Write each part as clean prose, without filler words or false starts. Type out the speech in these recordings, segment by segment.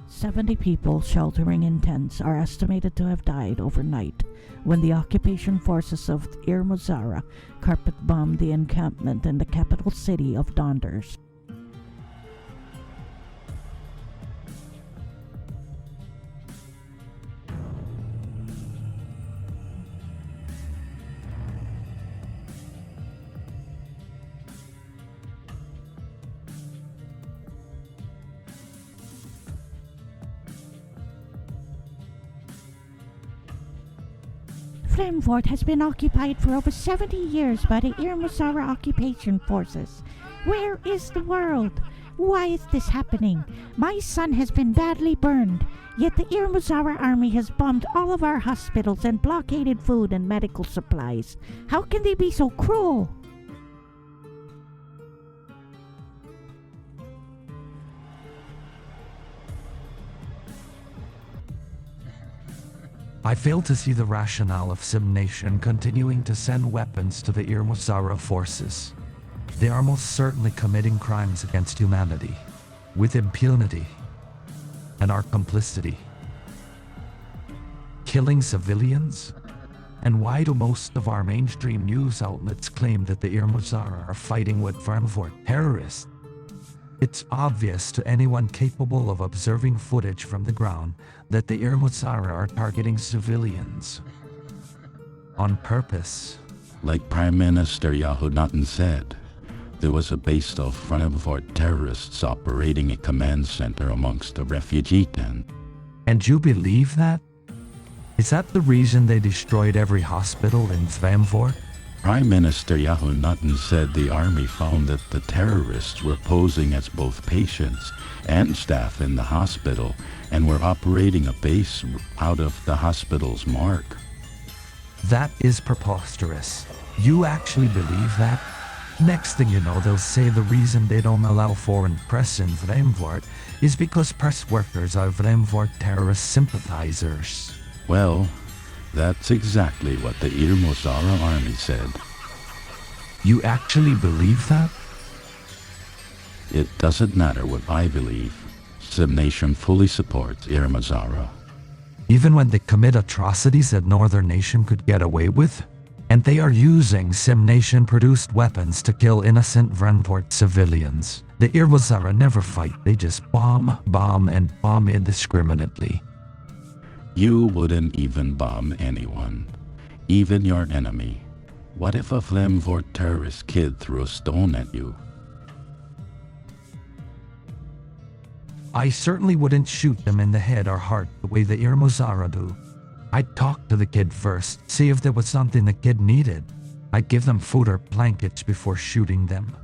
70 people sheltering in tents are estimated to have died overnight when the occupation forces of Irmuzara carpet-bombed the encampment in the capital city of Donders. Flamefort has been occupied for over 70 years by the Irmuzara occupation forces. Where is the world? Why is this happening? My son has been badly burned, yet the Irmuzara army has bombed all of our hospitals and blockaded food and medical supplies. How can they be so cruel? I fail to see the rationale of Sim Nation continuing to send weapons to the Irmuzara forces. They are most certainly committing crimes against humanity, with impunity, and our complicity. Killing civilians? And why do most of our mainstream news outlets claim that the Irmuzara are fighting with Flamefort terrorists? It's obvious to anyone capable of observing footage from the ground that the Irmuzara are targeting civilians. On purpose. Like Prime Minister Yahunaten said, there was a base of Flamefort terrorists operating a command center amongst the refugee tent. And you believe that? Is that the reason they destroyed every hospital in Flamefort? Prime Minister Yahunaten said the army found that the terrorists were posing as both patients and staff in the hospital and were operating a base out of the hospital's morgue. That is preposterous. You actually believe that? Next thing you know, they'll say the reason they don't allow foreign press in Flamefort is because press workers are Flamefort terrorist sympathizers. Well, that's exactly what the Irmuzara army said. You actually believe that? It doesn't matter what I believe. Sim Nation fully supports Irmuzara. Even when they commit atrocities that Northern Nation could get away with? And they are using Sim Nation-produced weapons to kill innocent Flamefort civilians. The Irmuzara never fight, they just bomb indiscriminately. You wouldn't even bomb anyone, even your enemy. What if a Flamefort terrorist kid threw a stone at you? I certainly wouldn't shoot them in the head or heart the way the Irmuzara do. I'd talk to the kid first, see if there was something the kid needed. I'd give them food or blankets before shooting them.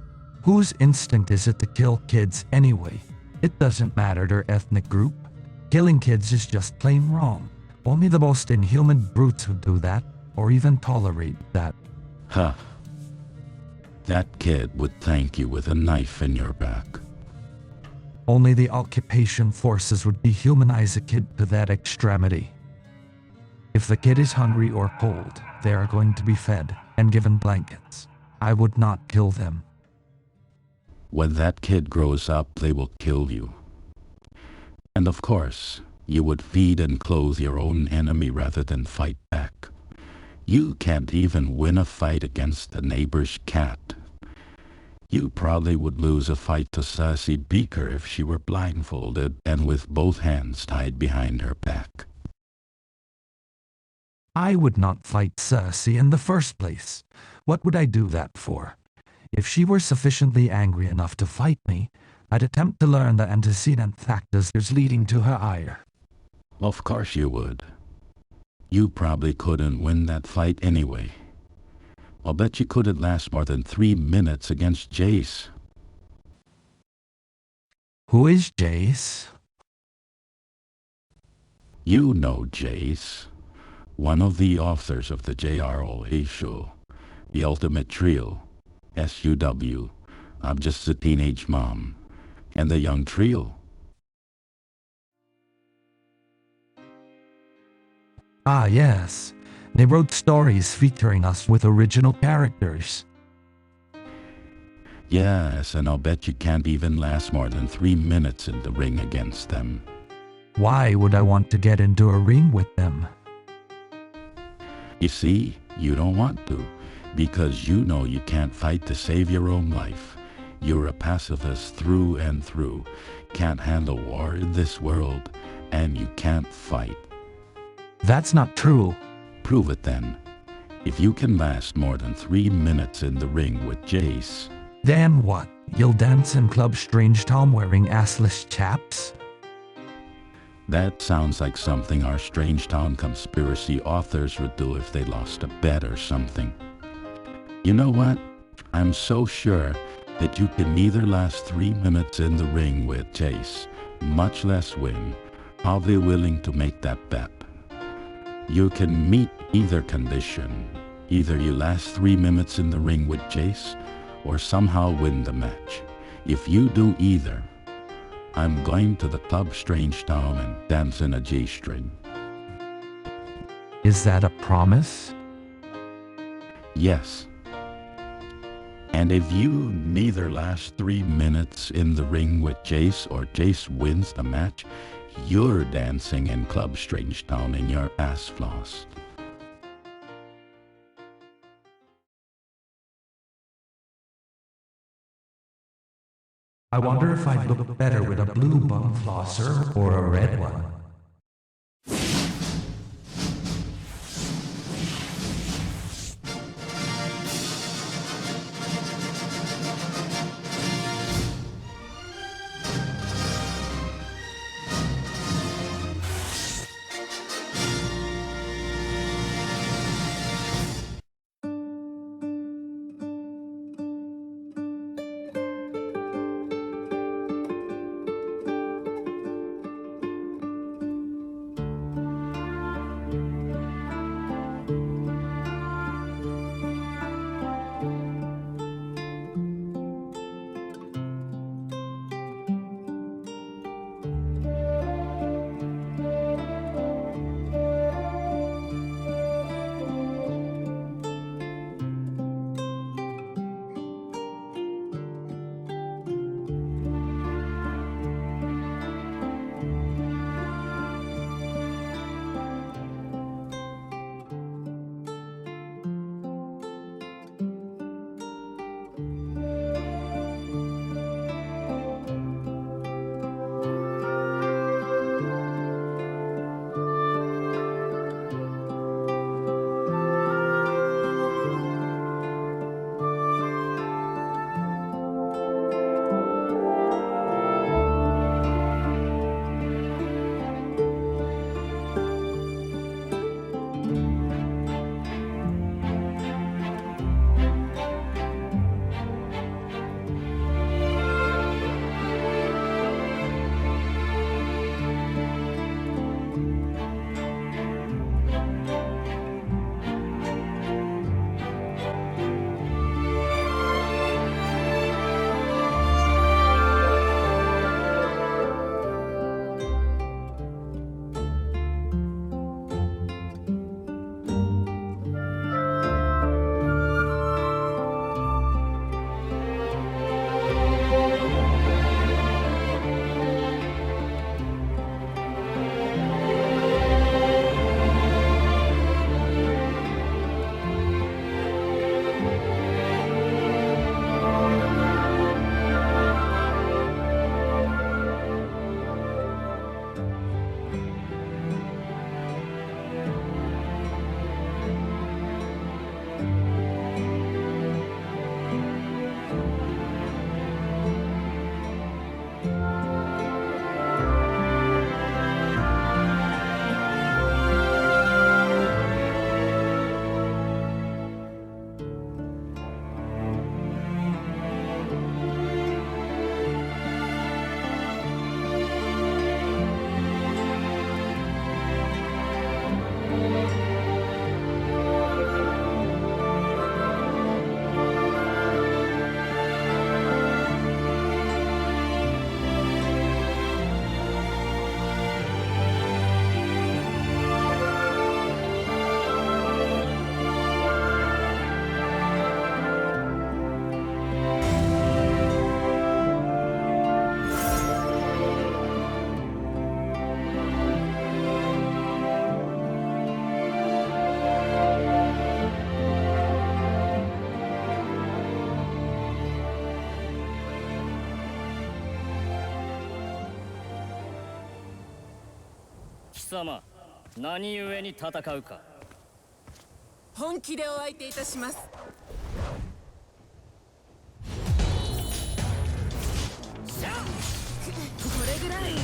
Whose instinct is it to kill kids anyway? It doesn't matter their ethnic group. Killing kids is just plain wrong. Only the most inhuman brutes would do that, or even tolerate that. Huh. That kid would thank you with a knife in your back. Only the occupation forces would dehumanize a kid to that extremity. If the kid is hungry or cold, they are going to be fed and given blankets. I would not kill them. When that kid grows up, they will kill you. And of course, you would feed and clothe your own enemy rather than fight back. You can't even win a fight against a neighbor's cat. You probably would lose a fight to Sassy Beaker if she were blindfolded and with both hands tied behind her back. I would not fight Cersei in the first place. What would I do that for? If she were sufficiently angry enough to fight me, I'd attempt to learn the antecedent factors leading to her ire. Of course you would. You probably couldn't win that fight anyway. I'll bet you couldn't last more than 3 minutes against Jayce. Who is Jayce? You know Jayce. One of the authors of the JROA show, The Ultimate Trio, SUW, I'm Just a Teenage Mom, and The Young Trio. Ah, yes. They wrote stories featuring us with original characters. Yes, and I'll bet you can't even last more than 3 minutes in the ring against them. Why would I want to get into a ring with them? You see, you don't want to, because you know you can't fight to save your own life. You're a pacifist through and through, can't handle war in this world, and you can't fight. That's not true. Prove it then. If you can last more than 3 minutes in the ring with Jayce, Then what? You'll dance in Club Strange Town wearing assless chaps? that sounds like something our Strange Town conspiracy authors would do if they lost a bet or something. You know what? I'm so sure that you can neither last 3 minutes in the ring with Jayce, much less win. I'll be willing to make that bet. You can meet either condition. Either you last 3 minutes in the ring with Jayce, or somehow win the match. If you do either, I'm going to the Club Strange Town and dance in a G-string. Is that a promise? Yes. And if you neither last 3 minutes in the ring with Jayce or Jayce wins the match, you're dancing in Club Strange Town in your ass floss. I wonder if I'd look better with a blue bum flosser or a red one. 様、何故に戦うか。本気でお相手いたします。これぐらい。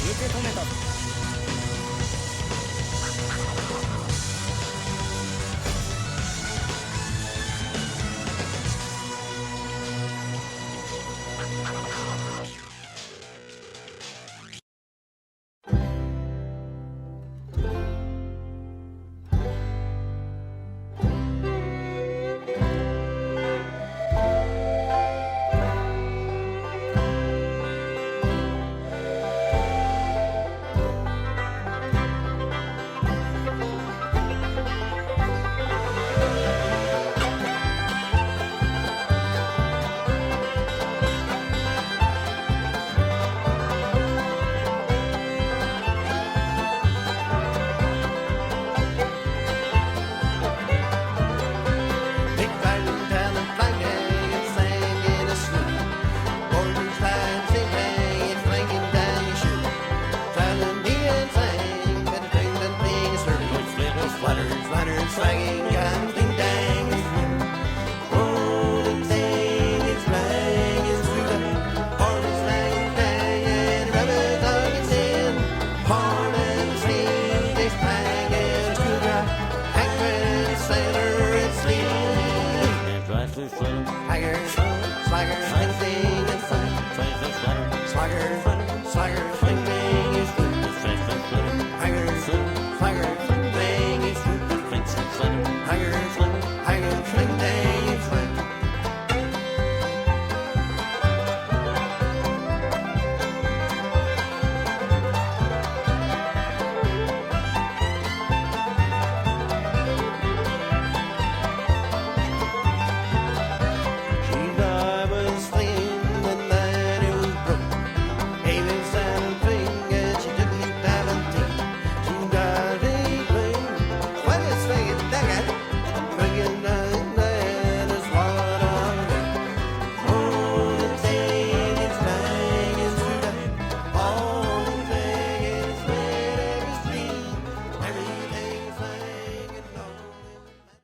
受け止めた。